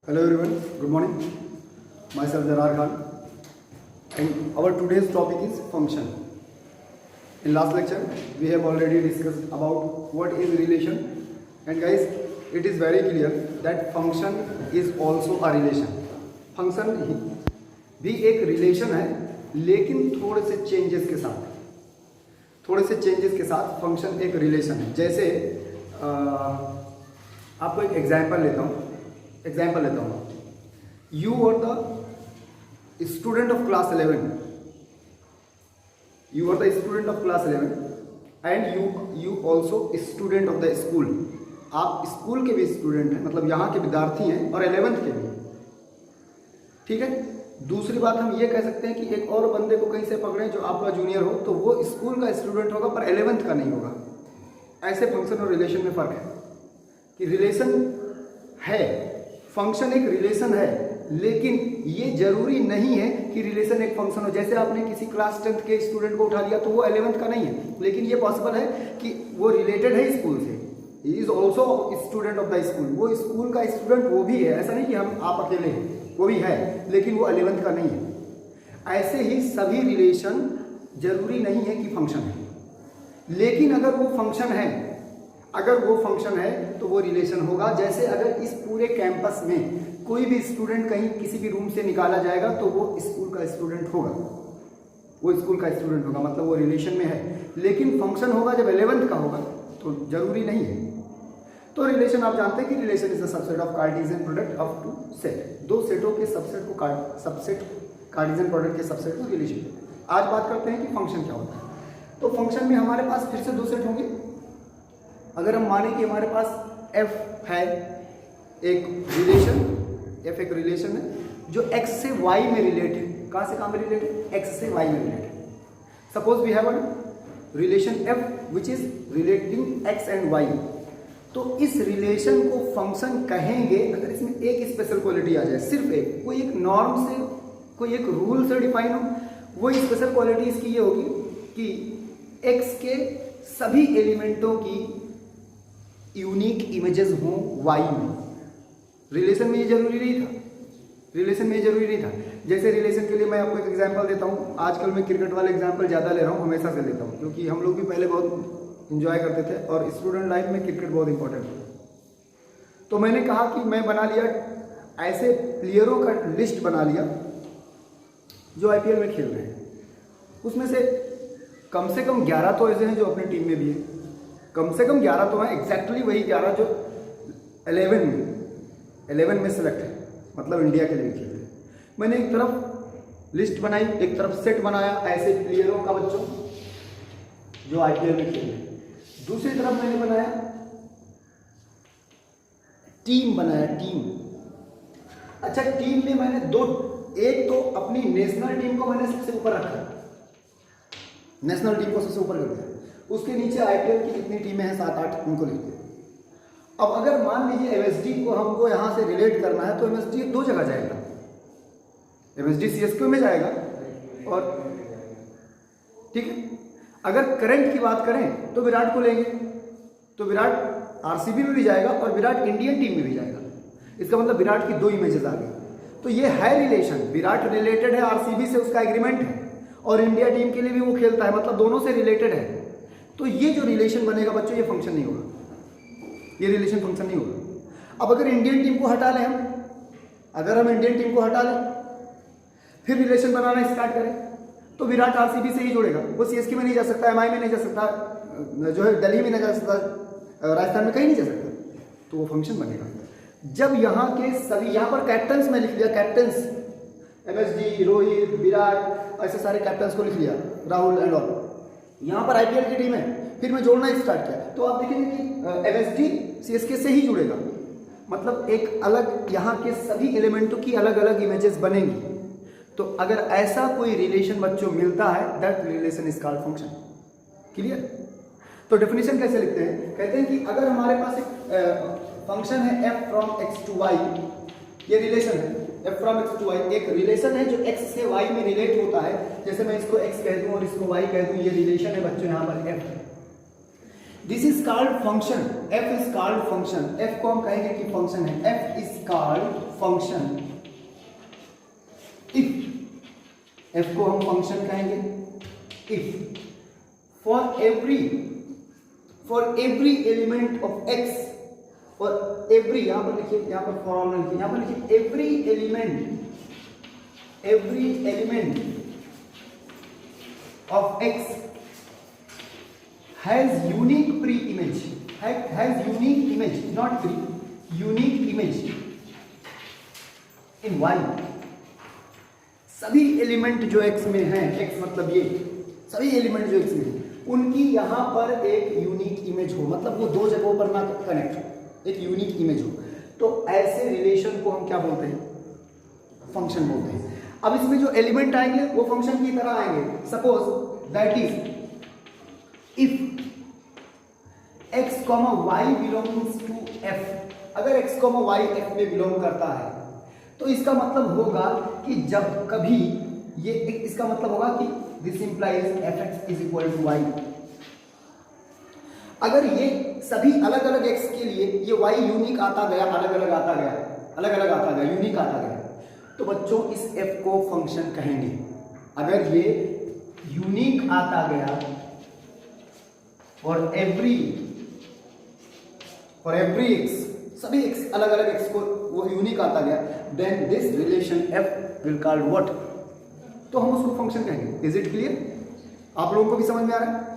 Hello everyone, good morning. Myself Jarar Khan and our today's topic is function. In last lecture we have already discussed about what is relation and guys it is very clear that function is also a relation. Function भी एक relation है लेकिन थोड़े से changes के साथ function एक relation है. जैसे आपको एक एग्जाम्पल लेता हूँ. You are the student of class 11. You are the student of class 11 and you also student of the school. आप स्कूल के भी स्टूडेंट हैं, मतलब यहाँ के विद्यार्थी हैं और 11th के भी. ठीक है. दूसरी बात हम ये कह सकते हैं कि एक और बंदे को कहीं से पकड़ें जो आपका जूनियर हो तो वो स्कूल का स्टूडेंट होगा पर 11th का नहीं होगा. ऐसे फंक्शन और रिलेशन में फ़र्क है कि रिलेशन है, फंक्शन एक रिलेशन है लेकिन ये जरूरी नहीं है कि रिलेशन एक फंक्शन हो. जैसे आपने किसी क्लास 10th के स्टूडेंट को उठा लिया तो वो 11th का नहीं है लेकिन ये पॉसिबल है कि वो रिलेटेड है स्कूल से. He is also student of the school. वो स्कूल का स्टूडेंट वो भी है, ऐसा नहीं कि हम आप अकेले हैं, वो भी है लेकिन वो 11th का नहीं है. ऐसे ही सभी रिलेशन जरूरी नहीं है कि फंक्शन है, लेकिन अगर वो फंक्शन है तो वो रिलेशन होगा. जैसे अगर इस पूरे कैंपस में कोई भी स्टूडेंट कहीं किसी भी रूम से निकाला जाएगा तो वो स्कूल का स्टूडेंट होगा, मतलब वो रिलेशन में है. लेकिन फंक्शन होगा जब 11th का होगा तो जरूरी नहीं है. तो रिलेशन आप जानते हैं कि relation is the subset of Cartesian product of two set. दो सेटों के सबसेट कार्टेशियन प्रोडक्ट के सबसेट को रिलेशन. आज बात करते हैं कि फंक्शन क्या होता है. तो फंक्शन में हमारे पास फिर से दो सेट होंगे. अगर हम माने कि हमारे पास f है एक रिलेशन है जो x से y में रिलेट है. कहाँ से कहाँ में रिलेट है? x से y में रिलेट है. Suppose we have a relation f which is relating x and y. तो इस रिलेशन को फंक्शन कहेंगे अगर इसमें एक स्पेशल क्वालिटी आ जाए, सिर्फ एक, कोई एक नॉर्म से, कोई एक रूल से डिफाइन हो. वो स्पेशल क्वालिटी इसकी ये होगी कि x के सभी एलिमेंटों की यूनिक इमेजेस हों y में. रिलेशन में ये जरूरी नहीं था. जैसे रिलेशन के लिए मैं आपको एक एग्जांपल देता हूँ. आजकल मैं क्रिकेट वाले एग्जांपल ज़्यादा ले रहा हूँ, हमेशा से लेता हूँ क्योंकि हम लोग भी पहले बहुत इंजॉय करते थे और स्टूडेंट लाइफ में क्रिकेट बहुत इंपॉर्टेंट है. तो मैंने कहा कि मैं बना लिया ऐसे प्लेयरों का लिस्ट बना लिया जो IPL में खेल रहे हैं. उसमें से कम 11 तो ऐसे हैं जो अपनी टीम में भी है. कम से कम 11 तो हैं, एग्जैक्टली वही 11 जो 11 में सेलेक्ट है, मतलब इंडिया के लिए खेल रहे हैं. मैंने एक तरफ लिस्ट बनाई, एक तरफ सेट बनाया ऐसे प्लेयरों का बच्चों जो IPL में खेल रहे हैं. दूसरी तरफ मैंने बनाया टीम. अच्छा, टीम में मैंने एक तो अपनी नेशनल टीम को मैंने सबसे ऊपर रखा, नेशनल टीम को सबसे ऊपर कर दिया. उसके नीचे IPL की कितनी टीमें हैं, 7-8, उनको लिख दिया. अब अगर मान लीजिए MSD को हमको यहाँ से रिलेट करना है तो MSD दो जगह जाएगा. MSD CSK में जाएगा और ठीक है. अगर करंट की बात करें तो विराट को लेंगे तो विराट RCB में भी जाएगा और विराट इंडियन टीम में भी जाएगा. इसका मतलब विराट की दो इमेजेस आ गई. तो ये है रिलेशन. विराट रिलेटेड है RCB से, उसका एग्रीमेंट है और इंडिया टीम के लिए भी वो खेलता है, मतलब दोनों से रिलेटेड है. तो ये जो रिलेशन बनेगा बच्चों, ये फंक्शन नहीं होगा, ये रिलेशन फंक्शन नहीं होगा. अब अगर इंडियन टीम को हटा लें फिर रिलेशन बनाना स्टार्ट करें तो विराट RCB से ही जुड़ेगा. वो CSK में नहीं जा सकता, MI में नहीं जा सकता, जो है दिल्ली में नहीं जा सकता, राजस्थान में कहीं नहीं जा सकता. तो वो फंक्शन बनेगा जब यहाँ के सभी, यहाँ पर कैप्टन्स में लिख लिया, कैप्टन्स MSD, रोहित, विराट, ऐसे सारे कैप्टन्स को लिख लिया, राहुल एंड ऑल. यहाँ पर IPL की टीम है, फिर मैं जोड़ना स्टार्ट किया तो आप देखेंगे कि MSD CSK से ही जुड़ेगा, मतलब एक अलग, यहाँ के सभी एलिमेंटों की अलग अलग इमेजेस बनेंगी. तो अगर ऐसा कोई रिलेशन बच्चों मिलता है, that relation is called function. Clear? तो डेफिनेशन कैसे लिखते हैं? कहते हैं कि अगर हमारे पास एक फंक्शन है f from x to y, ये रिलेशन है f from x to y, एक रिलेशन है जो x से y में रिलेट होता है. जैसे मैं इसको x कह दूं और इसको y कह दूं, ये रिलेशन है बच्चों यहाँ पर f. This is called function. f is called function. f को हम कहेंगे कि फंक्शन है. f is called function if, F को हम फंक्शन कहेंगे if for every element of x, और एवरी यहां पर लिखिए, यहां पर फॉर ऑल लिखिए, यहां पर लिखिए every element of x has unique pre image, has unique image, not pre, unique image in y. सभी एलिमेंट जो एक्स में हैं, एक्स मतलब ये सभी एलिमेंट जो एक्स में हैं, उनकी यहां पर एक यूनिक इमेज हो, मतलब वो दो जगहों पर ना कनेक्ट, एक यूनिक इमेज हो, तो ऐसे रिलेशन को हम क्या बोलते हैं? फंक्शन बोलते हैं। अब इसमें जो एलिमेंट आएंगे वो फंक्शन की तरह आएंगे। Suppose that is if x, y belongs to f, अगर x, y f में बिलोंग करता है तो इसका मतलब होगा कि जब कभी ये, इसका मतलब होगा कि this implies fx is equal to y। अगर ये सभी अलग अलग x के लिए ये y यूनिक आता गया, अलग अलग आता गया, यूनिक आता गया, तो बच्चों इस f को फंक्शन कहेंगे। अगर ये यूनिक आता गया और एवरी x, सभी x अलग अलग x को वो यूनिक आता गया, then this relation f will called what? तो हम उसको फंक्शन कहेंगे। Is it clear? आप लोगों को भी समझ में आ रहा है?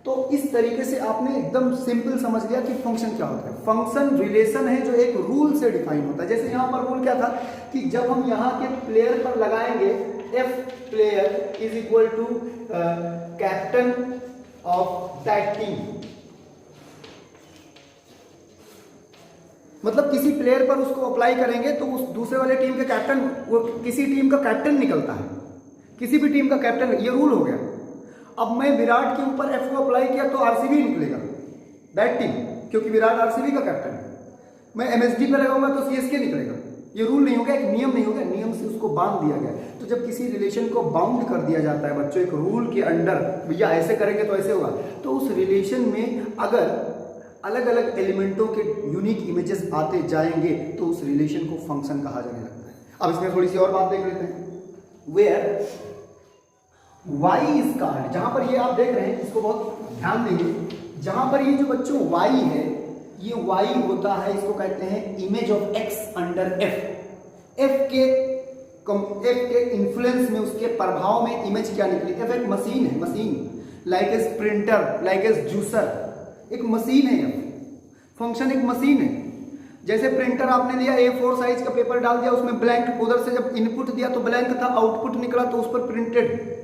तो इस तरीके से आपने एकदम सिंपल समझ लिया कि फंक्शन क्या होता है। फंक्शन रिलेशन है जो एक रूल से डिफाइन होता है। जैसे यहां पर रूल क्या था कि जब हम यहां के प्लेयर पर लगाएंगे F player is equal to captain of that team, मतलब किसी प्लेयर पर उसको अप्लाई करेंगे तो उस दूसरे वाले टीम के कैप्टन, वो किसी टीम का कैप्टन निकलता है, किसी भी टीम का कैप्टन, ये रूल हो गया। अब मैं विराट के ऊपर एफ को अप्लाई किया तो आरसीबी निकलेगा, दैट टीम, क्योंकि विराट आरसीबी का कैप्टन है। मैं एमएसडी पे लगाऊंगा तो सीएसके निकलेगा। ये रूल नहीं हो गया, एक नियम नहीं हो गया, नियम से उसको बांध दिया गया। तो जब किसी रिलेशन को बाउंड कर दिया जाता है बच्चों एक रूल के अंडर, भैया ऐसे करेंगे तो ऐसे होगा, तो उस रिलेशन में अगर अलग अलग एलिमेंटों के यूनिक इमेजेस आते जाएंगे तो उस रिलेशन को फंक्शन कहा जाने लगता है। अब इसमें थोड़ी सी और बात देख लेते हैं। वेयर y इज कॉल्ड, जहां पर ये आप देख रहे हैं, इसको बहुत ध्यान देंगे, जहां पर ये जो बच्चों y है, ये y होता है, इसको कहते हैं image of x under f। f के इन्फ्लुएंस में, उसके प्रभाव में इमेज क्या निकली? f एक मशीन है, machine like as printer, like as juicer, एक मशीन है। फंक्शन एक मशीन है। जैसे प्रिंटर आपने लिया, A4 साइज का पेपर डाल दिया, उसमें ब्लैंक, उधर से जब इनपुट दिया तो ब्लैंक था, आउटपुट निकला तो उस पर प्रिंटेड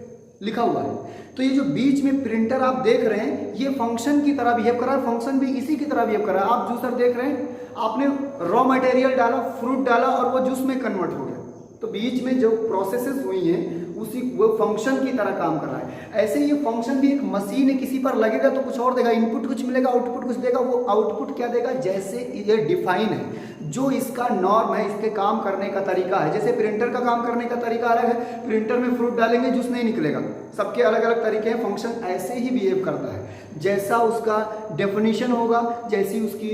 लिखा हुआ है। तो ये जो बीच में प्रिंटर आप देख रहे हैं, ये फंक्शन की तरह बिहेव कर रहा है, फंक्शन भी इसी की तरह बिहेव कर रहा है। आप जूसर देख रहे हैं, आपने रॉ मटेरियल डाला, फ्रूट डाला और वो जूस में कन्वर्ट हो गया, तो बीच में जो प्रोसेसेस हुई हैं उसी वो फंक्शन की तरह काम कर रहा है। ऐसे ये फंक्शन भी एक मशीन है, किसी पर लगेगा तो कुछ और देगा, इनपुट कुछ मिलेगा, आउटपुट कुछ देगा। वो आउटपुट क्या देगा? जैसे ये डिफाइन है, जो इसका नॉर्म है, इसके काम करने का तरीका है। जैसे प्रिंटर का काम करने का तरीका अलग है, प्रिंटर में फ्रूट डालेंगे जूस नहीं निकलेगा, सबके अलग अलग तरीके हैं। फंक्शन ऐसे ही बिहेव करता है, जैसा उसका डेफिनेशन होगा, जैसी उसकी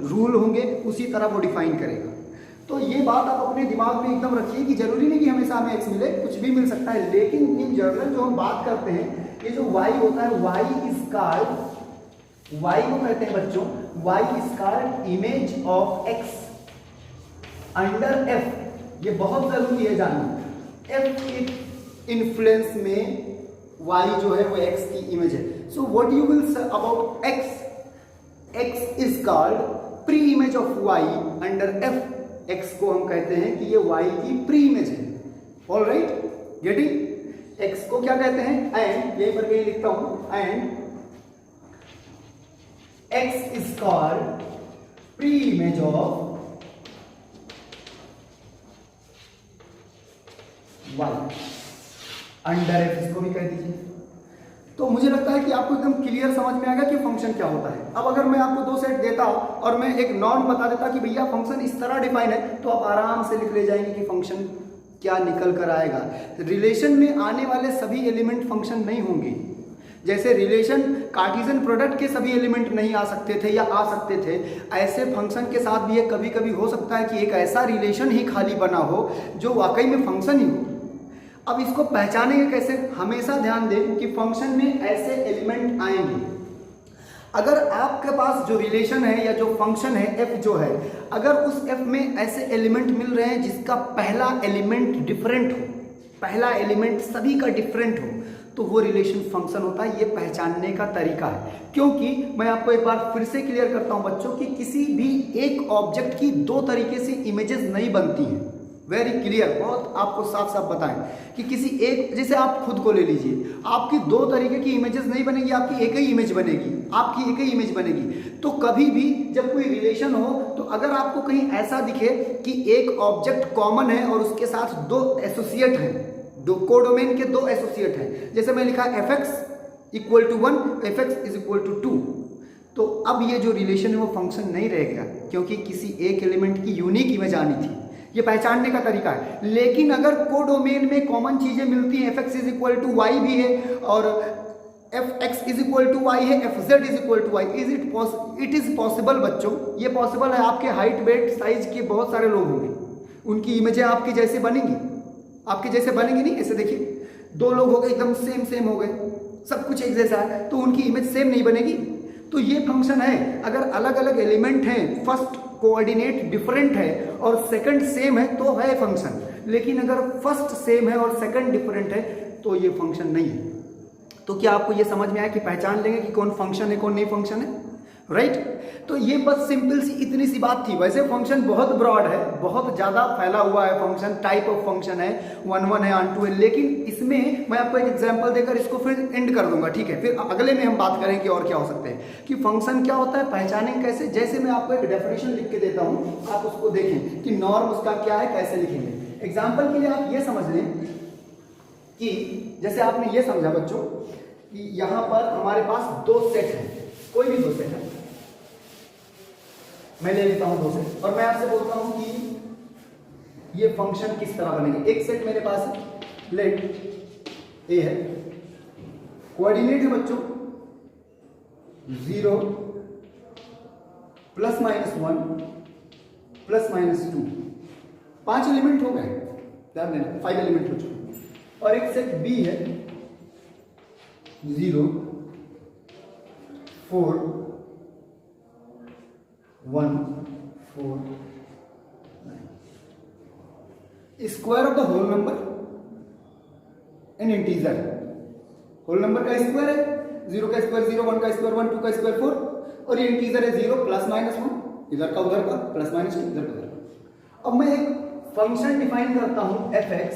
रूल होंगे, उसी तरह वो डिफाइन करेगा। तो ये बात आप अपने दिमाग में एकदम रखिए कि जरूरी नहीं कि हमेशा हमें एक्स मिले, कुछ भी मिल सकता है। लेकिन इन जनरल जो हम बात करते हैं, ये जो y होता है, y इज कॉल्ड, y को कहते हैं बच्चों, y is called image of x under f। ये बहुत जरूरी है जानना। f के इन्फ्लुएंस में y जो है वो x की इमेज है। So what you will say about x? x is called pre image of y under f। x को हम कहते हैं कि ये y की प्री इमेज है। All right, getting? x को क्या कहते हैं? एंड यहीं पर कहीं लिखता हूं, and x is called pre image of y under f, इसको भी कह दीजिए। तो मुझे लगता है कि आपको एकदम क्लियर समझ में आएगा कि फंक्शन क्या होता है। अब अगर मैं आपको दो सेट देता और मैं एक नॉर्म बता देता कि भैया फंक्शन इस तरह डिफाइन है, तो आप आराम से लिख ले जाएंगे कि फंक्शन क्या निकल कर आएगा। रिलेशन में आने वाले सभी एलिमेंट फंक्शन नहीं होंगे। जैसे रिलेशन कार्टेशियन प्रोडक्ट के सभी एलिमेंट नहीं आ सकते थे या आ सकते थे, ऐसे फंक्शन के साथ भी ये कभी कभी हो सकता है कि एक ऐसा रिलेशन ही खाली बना हो जो वाकई में फंक्शन ही हो। अब इसको पहचानेंगे कैसे? हमेशा ध्यान दें कि फंक्शन में ऐसे एलिमेंट आएंगे। अगर आपके पास जो रिलेशन है या जो फंक्शन है f जो है, अगर उस f में ऐसे एलिमेंट मिल रहे हैं जिसका पहला एलिमेंट डिफरेंट हो, पहला एलिमेंट सभी का डिफरेंट हो, तो वो रिलेशन फंक्शन होता है। ये पहचानने का तरीका है। क्योंकि मैं आपको एक बार फिर से क्लियर करता हूं बच्चों कि किसी भी एक ऑब्जेक्ट की दो तरीके से इमेजेस नहीं बनती हैं। वेरी क्लियर, बहुत आपको साफ साफ बताएं कि किसी एक, जैसे आप खुद को ले लीजिए, आपकी दो तरीके की इमेजेस नहीं बनेगी, आपकी एक ही इमेज बनेगी, आपकी एक ही इमेज बनेगी। तो कभी भी जब कोई रिलेशन हो, तो अगर आपको कहीं ऐसा दिखे कि एक ऑब्जेक्ट कॉमन है और उसके साथ दो एसोसिएट हैं, दो कोडोमेन के दो एसोसिएट हैं, जैसे मैं लिखा fx equal to 1, fx is equal to 2, तो अब ये जो रिलेशन है वो फंक्शन नहीं रह गया, क्योंकि किसी एक एलिमेंट की यूनिक इमेज आनी थी। ये पहचानने का तरीका है। लेकिन अगर कोडोमेन में कॉमन चीजें मिलती हैं, fx is equal to y भी है और fx is equal to y है, fz is equal to y, it is possible बच्चों, ये पॉसिबल है। आपके हाइट वेट साइज के बहुत सारे लोग होंगे, उनकी इमेजें आपकी जैसे बनेंगी, आपके जैसे बनेंगी नहीं। ऐसे देखिए, दो लोग हो गए एकदम सेम हो गए, सब कुछ एक जैसा है, तो उनकी इमेज सेम नहीं बनेगी। तो ये फंक्शन है। अगर अलग अलग एलिमेंट हैं, फर्स्ट कोऑर्डिनेट डिफरेंट है और सेकंड सेम है तो है फंक्शन। लेकिन अगर फर्स्ट सेम है और सेकंड डिफरेंट है तो ये फंक्शन नहीं है। तो क्या आपको ये समझ में आया कि पहचान लेंगे कि कौन फंक्शन है कौन नहीं फंक्शन है, राइट? तो ये बस सिंपल सी इतनी सी बात थी। वैसे फंक्शन बहुत ब्रॉड है, बहुत ज्यादा फैला हुआ है फंक्शन, टाइप ऑफ फंक्शन है, 1 1 है, ऑन 2 है। लेकिन इसमें मैं आपको एक एग्जांपल देकर इसको फिर एंड कर दूंगा, ठीक है? फिर अगले में हम बात करें कि और क्या हो सकते हैं, कि फंक्शन क्या होता है, पहचानें कैसे। जैसे मैं आपको एक डेफिनेशन लिख के देता हूं, आप उसको देखें कि नॉर्म उसका क्या है, कैसे लिखेंगे। एग्जाम्पल के लिए आप ये समझ लें कि जैसे आपने ये समझा बच्चों कि यहां पर हमारे पास दो सेट है, कोई भी दो सेट है, मैं ले लेता हूं दो सेट, और मैं आपसे बोलता हूं कि ये फंक्शन किस तरह बनेंगे। एक सेट मेरे पास है, लेट ए है, कोऑर्डिनेट है बच्चों 0 ±1 ±2, 5 एलिमेंट हो गए, ध्यान देना 5 एलिमेंट हो चुके। और एक सेट बी है 0 4 1 4 9, square of the whole number in integer. Whole number का स्क्वायर है, 0 का स्क्वायर 0, 1 का स्क्वायर 1, 2 का स्क्वायर 4, और ये इंटीजर है 0 ±1, इधर का उधर का, ±2 इधर का उधर का। अब मैं एक फंक्शन डिफाइन करता हूं fx,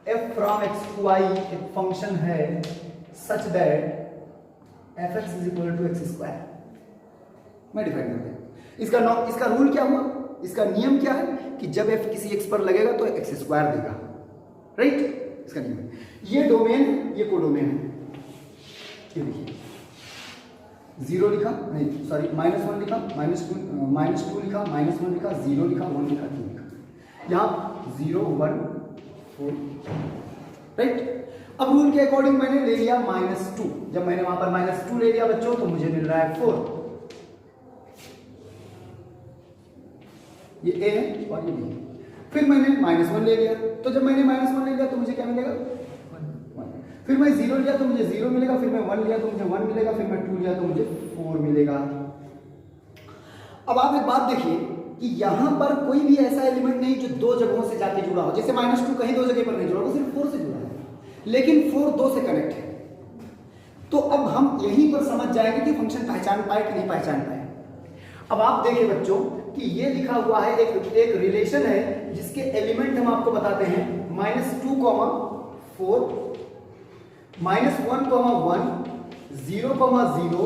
f from x to y एक फंक्शन है such that fx is equal to x square, मैं डिफाइन करता हूं। इसका रूल क्या हुआ, इसका नियम क्या है कि जब f किसी x पर लगेगा तो x स्क्वायर देगा, राइट? इसका नियम है। ये डोमेन, ये कोडोमेन है, ये देखिए 0 लिखा, नहीं सॉरी -1 लिखा, -2 लिखा, -1 लिखा, 0 लिखा, 1 लिखा, 2 लिखा, यहाँ 0 1 4, राइट? अब रूल के अकॉर्डिंग मैंने ले लिया -2, जब मैंने वहां पर -2 ले लिया बच्चों तो मुझे मिल रहा है 4, ये a है और ये b है। फिर मैंने -1 ले लिया, तो जब मैंने -1 ले लिया तो मुझे क्या मिलेगा 1। फिर मैं 0 लिया तो मुझे 0 मिलेगा, फिर मैं 1 लिया तो मुझे 1 मिलेगा, फिर मैं 2 लिया तो मुझे 4 मिलेगा। अब आप एक बात देखिए कि यहां पर कोई भी ऐसा एलिमेंट नहीं जो दो जगहों से जाके जुड़ा हो। जैसे -2 कहीं दो जगह पर नहीं जुड़ा, वो सिर्फ 4 से जुड़ा है, लेकिन 4 2 से कनेक्ट है। तो अब हम यहीं पर समझ जाएंगे कि फंक्शन पहचान पाए कि नहीं पहचान पाए। अब आप देखिए बच्चों कि ये लिखा हुआ है एक रिलेशन है जिसके एलिमेंट हम आपको बताते हैं -2, 4 -1, 1 0, 0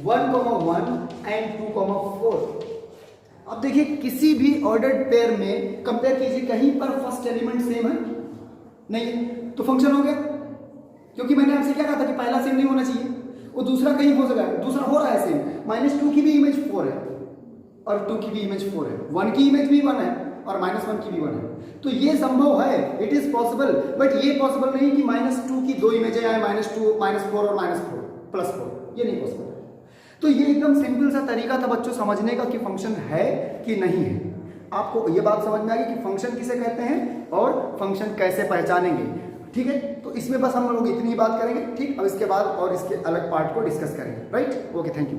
1, 1 एंड 2, 4। अब देखिए किसी भी ऑर्डर्ड पेयर में कंपेयर कीजिए, कहीं पर फर्स्ट एलिमेंट सेम है नहीं है तो फंक्शन हो गया, क्योंकि मैंने आपसे क्या कहा था कि पहला सेम नहीं होना चाहिए, वो दूसरा कहीं हो सकता है, दूसरा हो रहा है सेम। -2 की भी इमेज 4 है और 2 की भी इमेज 4 है, 1 की इमेज भी 1 है और -1 की भी 1 है, तो ये संभव है, इट इज पॉसिबल, बट ये पॉसिबल नहीं कि -2 की 2 इमेजें आए, -2, -4 और -4 +4, ये नहीं पॉसिबल है। तो ये एकदम सिंपल सा तरीका था बच्चों समझने का कि फंक्शन है कि नहीं है। आपको ये बात समझ में आ गई कि फंक्शन किसे कहते हैं और फंक्शन कैसे पहचानेंगे, ठीक है। तो इसमें बस हम लोग इतनी बात करेंगे, ठीक। अब इसके बाद और इसके अलग पार्ट को डिस्कस करेंगे, राइट। Okay, thank you.